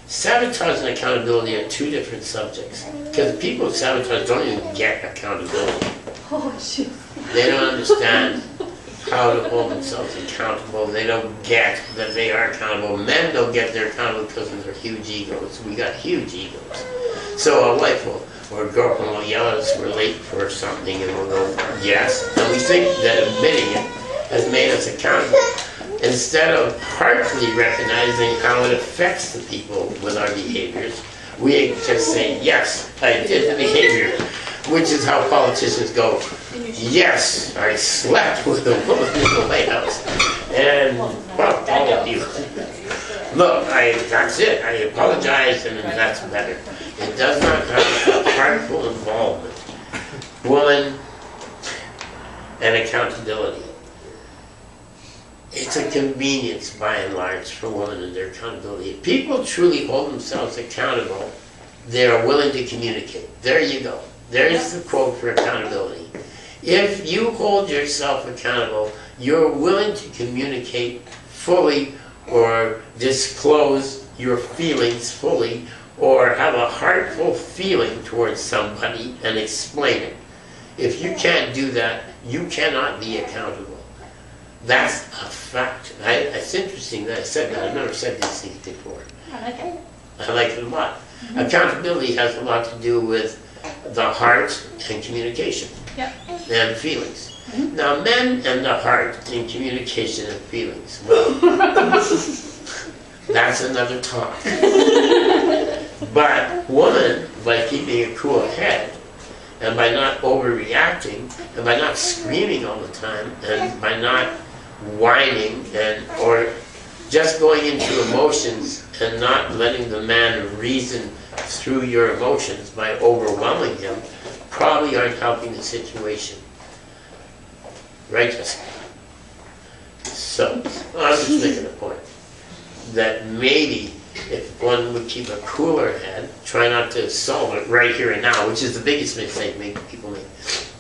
Sabotage and accountability are two different subjects. Because people who sabotage don't even get accountability. Oh, shit. They don't understand how to hold themselves accountable. They don't get that they are accountable. Men don't get they're accountable because of their huge egos. We got huge egos. So a wife or a girlfriend will yell at us, we're late for something, and we'll go, yes. And we think that admitting it has made us accountable. Instead of partly recognizing how it affects the people with our behaviors, we just say, yes, I did the behavior, which is how politicians go, yes, I slept with a woman in the White House, and, well, all of you. Look, that's it, I apologize, and that's better. It does not have a heartful involvement, woman, and accountability. It's a convenience, by and large, for women and their accountability. If people truly hold themselves accountable, they are willing to communicate. There you go. There's the quote for accountability. If you hold yourself accountable, you're willing to communicate fully or disclose your feelings fully or have a heartful feeling towards somebody and explain it. If you can't do that, you cannot be accountable. That's a fact. It's interesting that I said that. I've never said these things before. I like it. I like it a lot. Accountability has a lot to do with the heart and communication. Yep. And feelings. Now, men and the heart in communication and feelings, well, that's another talk. But women, by keeping a cool head, and by not overreacting, and by not screaming all the time, and by not whining, or just going into emotions and not letting the man reason through your emotions by overwhelming him, probably aren't helping the situation. Right, Jessica? So, I'm just making a point that maybe if one would keep a cooler head, try not to solve it right here and now, which is the biggest mistake people make.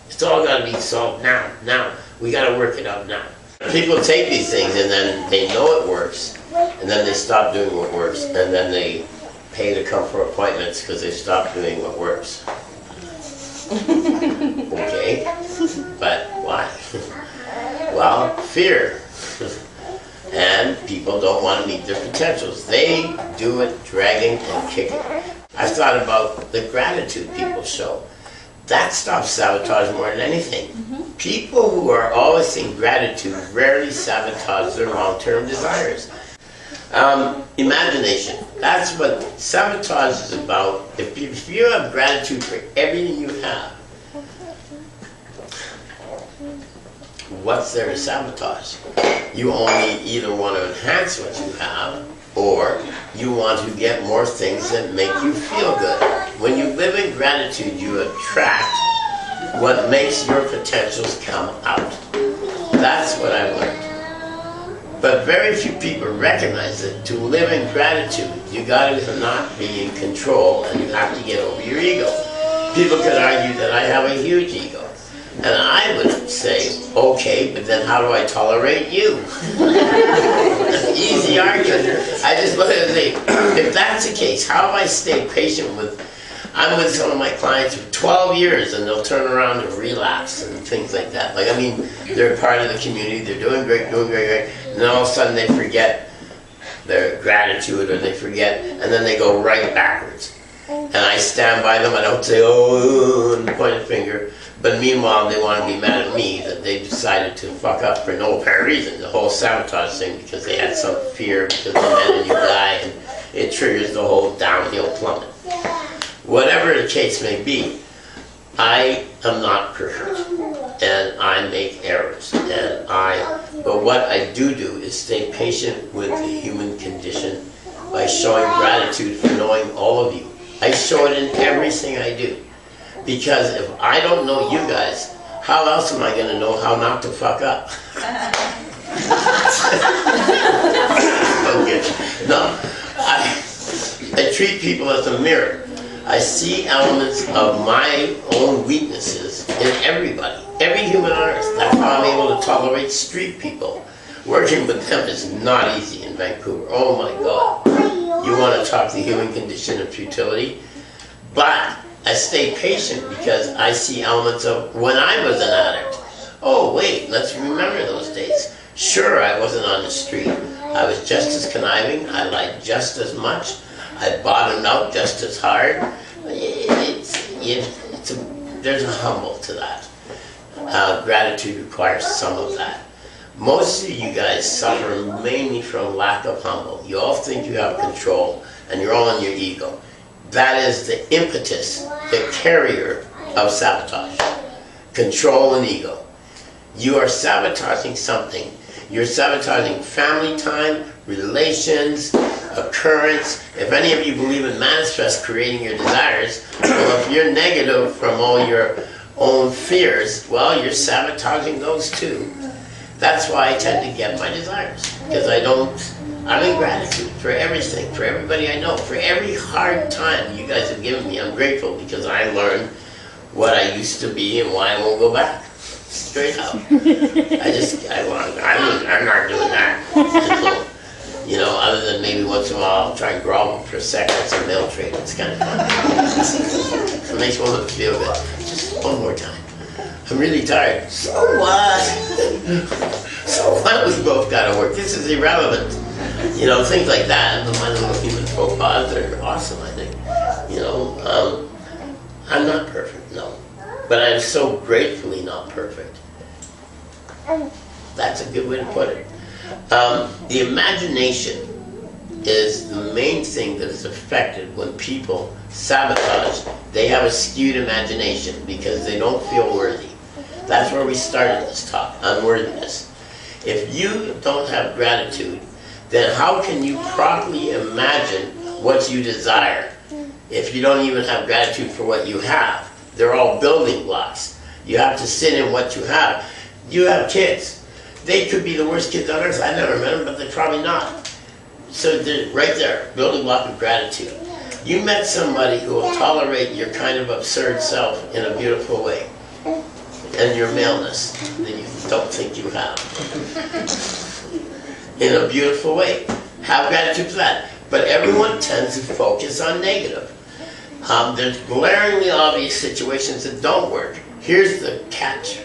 It's all got to be solved now. Now. We got to work it out now. People take these things and then they know it works, and then they stop doing what works, and then they pay to come for appointments because they stopped doing what works. Okay, but why? Well, fear. And people don't want to meet their potentials. They do it dragging and kicking. I thought about the gratitude people show. That stops sabotage more than anything. People who are always in gratitude rarely sabotage their long-term desires. Imagination. That's what sabotage is about. If you have gratitude for everything you have, what's there to sabotage? You only either want to enhance what you have, or you want to get more things that make you feel good. When you live in gratitude, you attract what makes your potentials come out. That's what I've learned. But very few people recognize that to live in gratitude, you got to not be in control, and you have to get over your ego. People could argue that I have a huge ego. And I would say, okay, but then how do I tolerate you? Easy argument. I just look at it and say, if that's the case, how have I stayed patient with, I'm with some of my clients for 12 years and they'll turn around and relapse and things like that. Like, I mean, they're part of the community, they're doing great, and then all of a sudden they forget their gratitude, or they forget, and then they go right backwards. And I stand by them, I don't say, oh, and point a finger. But meanwhile, they want to be mad at me that they decided to fuck up for no apparent reason. The whole sabotage thing, because they had some fear because the minute you die, and it triggers the whole downhill plummet. Whatever the case may be, I am not perfect, and I make errors. But what I do is stay patient with the human condition by showing gratitude for knowing all of you. I show it in everything I do. Because if I don't know you guys, how else am I going to know how not to fuck up? Okay. No, I treat people as a mirror. I see elements of my own weaknesses in everybody, every human on earth. That's how I'm able to tolerate street people. Working with them is not easy in Vancouver. Oh my God. you want to talk the human condition and futility. But I stay patient because I see elements of when I was an addict. Oh wait, let's remember those days. Sure, I wasn't on the street. I was just as conniving. I lied just as much. I bottomed out just as hard. There's a humble to that. Gratitude requires some of that. Most of you guys suffer mainly from lack of humble. You all think you have control, and you're all in your ego. That is the impetus, the carrier of sabotage. Control and ego. You are sabotaging something. You're sabotaging family time, relations, occurrence. If any of you believe in manifest creating your desires, well, if you're negative from all your own fears, well, you're sabotaging those too. That's why I tend to get my desires, because I'm in gratitude for everything, for everybody I know, for every hard time you guys have given me. I'm grateful because I learned what I used to be and why I won't go back. Straight up. I'm not doing that. You know, other than maybe once in a while I'll try and grovel for a second at some mail trade. It's kind of fun. It makes one feel good. Just one more time. I'm really tired. So what? So what? We both gotta work. This is irrelevant. You know, things like that. The my little human faux pas are awesome, I think. You know, I'm not perfect, no. But I'm so gratefully not perfect. That's a good way to put it. The imagination is the main thing that is affected when people sabotage. They have a skewed imagination because they don't feel worthy. That's where we started this talk, unworthiness. If you don't have gratitude, then how can you properly imagine what you desire if you don't even have gratitude for what you have? They're all building blocks. You have to sit in what you have. You have kids. They could be the worst kids on earth. I never met them, but they're probably not. So they're right there, building block of gratitude. You met somebody who will tolerate your kind of absurd self in a beautiful way. And your maleness that you don't think you have. In a beautiful way. Have gratitude for that. But everyone tends to focus on negative. There's glaringly obvious situations that don't work. Here's the catch.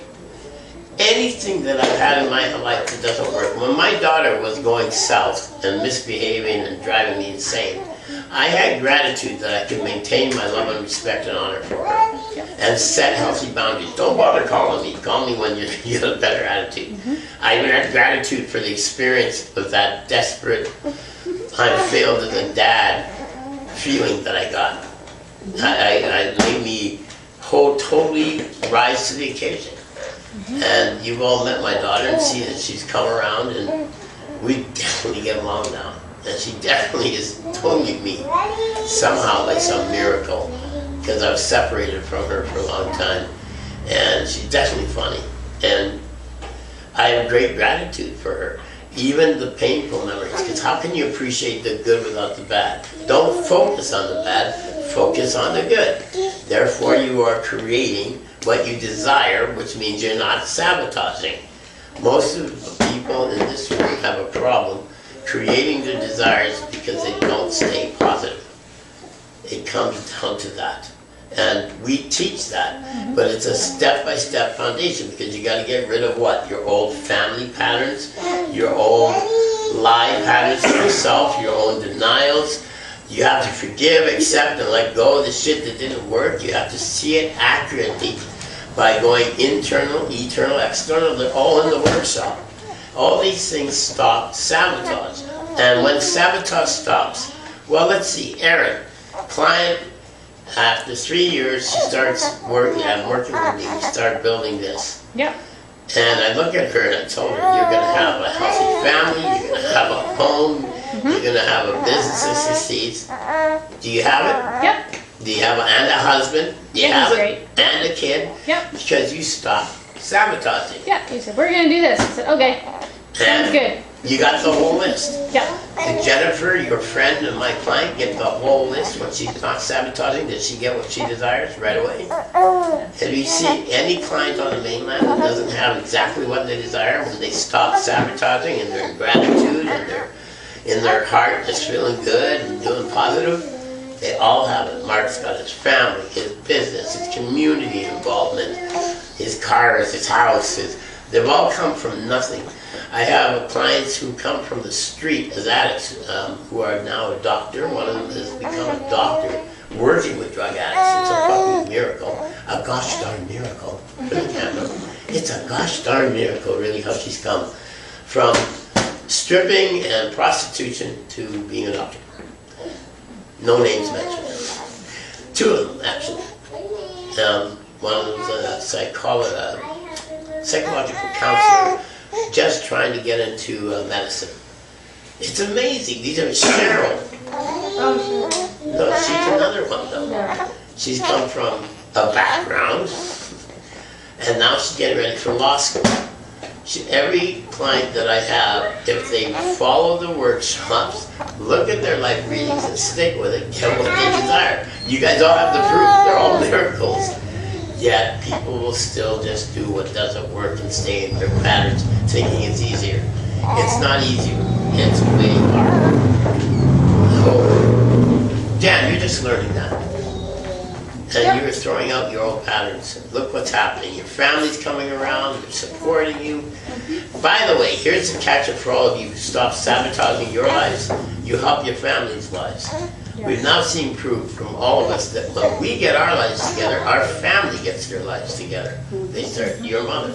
Anything that I've had in my life that doesn't work. When my daughter was going south and misbehaving and driving me insane, I had gratitude that I could maintain my love and respect and honor for her. And set healthy boundaries. Don't bother calling me. Call me when you have a better attitude. I even had gratitude for the experience of that desperate, I failed as a dad feeling that I got. I made me totally rise to the occasion. And you've all met my daughter and see that she's come around, and we definitely get along now. And she definitely is totally me, somehow by some miracle, because I was separated from her for a long time. And she's definitely funny. And I have great gratitude for her. Even the painful memories, because how can you appreciate the good without the bad? Don't focus on the bad, focus on the good. Therefore you are creating what you desire, which means you're not sabotaging. Most of the people in this room have a problem creating their desires because they don't stay positive. It comes down to that. And we teach that, but it's a step-by-step foundation because you got to get rid of what? Your old family patterns, your old lie patterns to yourself, your own denials. You have to forgive, accept, and let go of the shit that didn't work. You have to see it accurately by going internal, eternal, external. They're all in the workshop. All these things stop sabotage. And when sabotage stops, well, let's see, Erin, client, after 3 years, she starts working. I'm working with me. We start building this. Yep. And I look at her and I told her, you're going to have a healthy family. You're going to have a home. You're going to have a business that succeeds. Do you have it? Yep. Do you have and a husband? Do you have it? And a kid? Yep. Because you stopped sabotaging. Yeah. He said, we're going to do this. I said, okay. Sounds good. You got the whole list. Yep. Did Jennifer, your friend and my client, get the whole list when she's not sabotaging? Did she get what she desires right away? Have you seen any client on the mainland who doesn't have exactly what they desire when they stop sabotaging and they're in gratitude and they're in their heart, just feeling good and doing positive. They all have it. Mark's got his family, his business, his community involvement, his cars, his house. They've all come from nothing. I have clients who come from the street as addicts, who are now a doctor. One of them has become a doctor working with drug addicts. It's a fucking miracle. A gosh darn miracle for the camera. It's a gosh darn miracle, really, how she's come from stripping and prostitution to being a doctor. No names mentioned. Two of them, actually. One of them's a psychological counselor, just trying to get into medicine. It's amazing. These are Cheryl. Oh, sure. No, she's another one, though. Yeah. She's come from a background, and now she's getting ready for law school. Every client that I have, if they follow the workshops, look at their life readings and stick with it, get what they desire. You guys all have the proof. They're all miracles. Yet people will still just do what doesn't work and stay in their patterns, thinking it's easier. It's not easier. It's way harder. So, Dan, you're just learning that. And you're throwing out your old patterns. Look what's happening. Your family's coming around, they're supporting you. By the way, here's the catch-up for all of you who stop sabotaging your lives. You help your family's lives. We've now seen proof from all of us that when we get our lives together, our family gets their lives together. They start, your mother,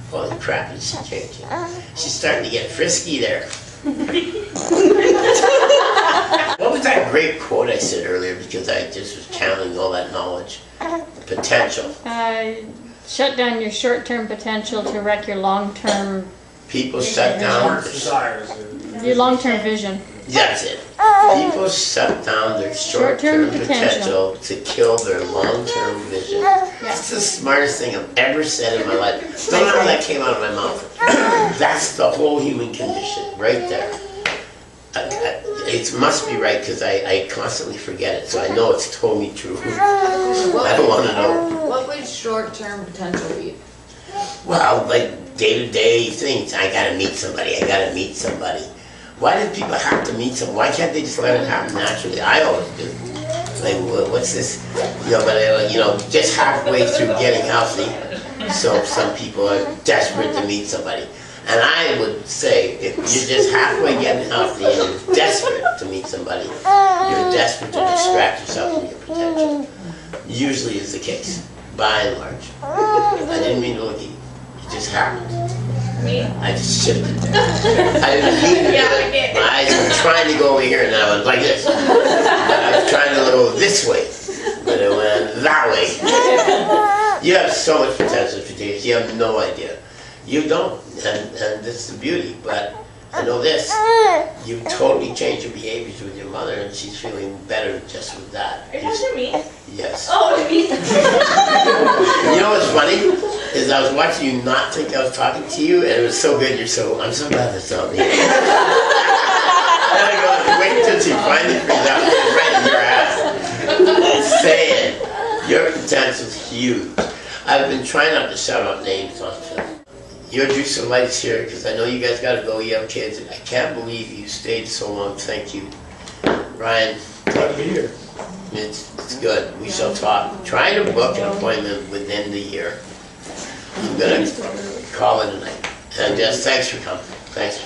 holy crap, is she changing? She's starting to get frisky there. What was that great quote I said earlier, because I just was channeling all that knowledge? Potential. Shut down your short-term potential to wreck your long-term... People shut down your long-term vision. That's it. People shut down their short-term potential to kill their long-term vision. It's the smartest thing I've ever said in my life. Don't know how that came out of my mouth. That's the whole human condition, right there. It must be right, because I constantly forget it, so I know it's totally true. I don't want to know. What would short-term potential be? Well, like day-to-day things. I gotta meet somebody, I gotta meet somebody. Why do people have to meet someone? Why can't they just let it happen naturally? I always do. Like, what's this? Just halfway through getting healthy. So some people are desperate to meet somebody. And I would say, if you're just halfway getting healthy and you're desperate to meet somebody, you're desperate to distract yourself from your potential. Usually is the case, by and large. I didn't mean to look at you. It just happened. Me? I just shifted. I didn't mean to do it. My eyes were trying to go over here, and I went like this. And I was trying to go this way, but it went that way. You have so much potential for things. You have no idea. You don't, and that's the beauty. But I know this: you totally changed your behaviors with your mother, and she's feeling better just with that. Are you talking to me? Yes. Oh, to me. You know what's funny? Is I was watching you not think I was talking to you, and it was so good. I'm so glad that's not me. And I go, wait until she finally figures out it's right in your ass. Saying, your potential's huge. I've been trying not to shout out names on film. Your juice and light is here, because I know you guys got to go. You have kids. I can't believe you stayed so long. Thank you. Ryan. Glad to be here. It's good. We shall talk. Try to book an appointment within the year. I'm going to call it a night. And just thanks for coming. Thanks.